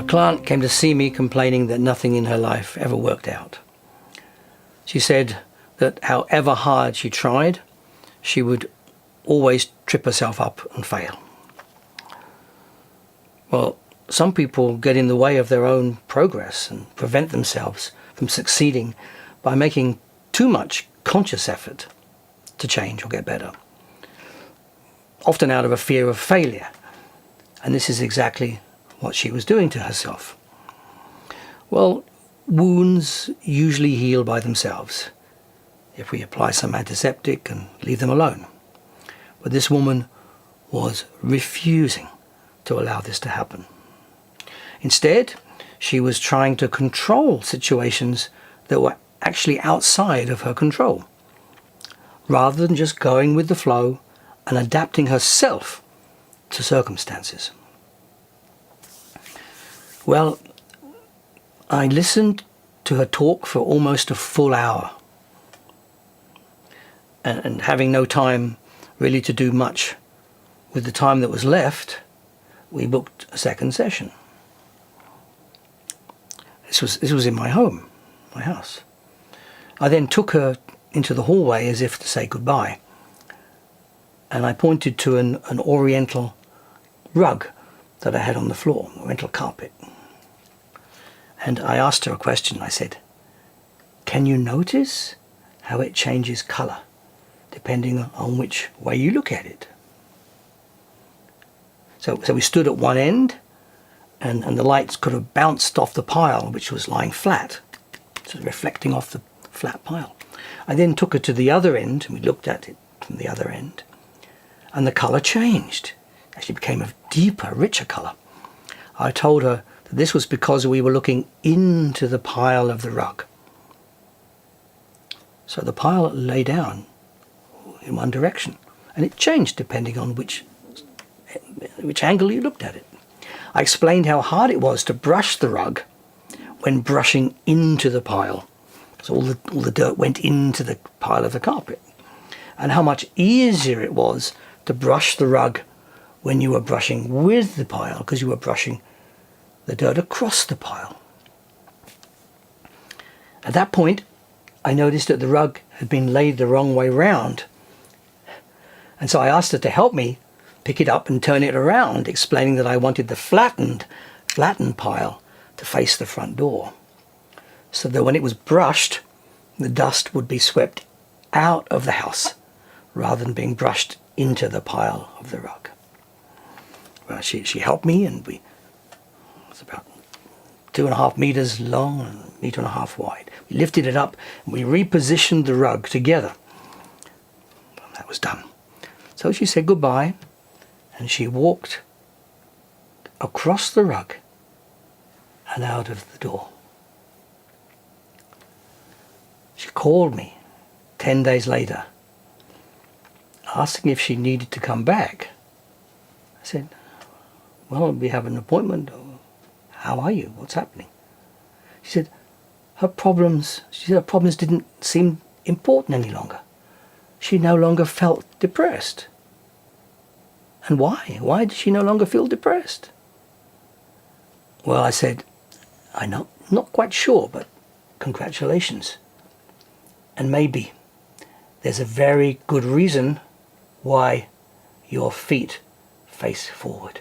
client came to see me complaining that nothing in her life ever worked out. She said that however hard she tried, she would always trip herself up and fail. Well, some people get in the way of their own progress and prevent themselves from succeeding by making too much conscious effort to change or get better, often out of a fear of failure. And this is exactly what she was doing to herself. Well, wounds usually heal by themselves if we apply some antiseptic and leave them alone. But this woman was refusing to allow this to happen. Instead, she was trying to control situations that were actually outside of her control, rather than just going with the flow and adapting herself to circumstances. Well, I listened to her talk for almost a full hour, and having no time really to do much with the time that was left, we booked a second session. This was in my home, my house. I then took her into the hallway as if to say goodbye, and I pointed to an oriental rug that I had on the floor, oriental carpet. And I asked her a question. I said, "Can you notice how it changes colour depending on which way you look at it?" So we stood at one end, and the lights could have bounced off the pile, which was lying flat, so reflecting off the flat pile. I then took her to the other end, and we looked at it from the other end, and the colour changed. It actually became a deeper, richer colour. I told her that this was because we were looking into the pile of the rug. So the pile lay down in one direction, and it changed depending on which angle you looked at it. I explained how hard it was to brush the rug when brushing into the pile, because all the dirt went into the pile of the carpet, and how much easier it was to brush the rug when you were brushing with the pile, because you were brushing the dirt across the pile. At that point, I noticed that the rug had been laid the wrong way round, and so I asked her to help me pick it up and turn it around, explaining that I wanted the flattened pile to face the front door, so that when it was brushed, the dust would be swept out of the house rather than being brushed into the pile of the rug. Well, she helped me, and it's about 2.5 meters long and 1.5 meters wide. We lifted it up and we repositioned the rug together. That was done. So she said goodbye, and she walked across the rug and out of the door. She called me 10 days later, asking if she needed to come back. I said, "Well, we have an appointment. How are you? What's happening?" She said her problems didn't seem important any longer. She no longer felt depressed. And why? Why did she no longer feel depressed? Well, I said, "I'm not quite sure, but congratulations. And maybe there's a very good reason why your feet face forward."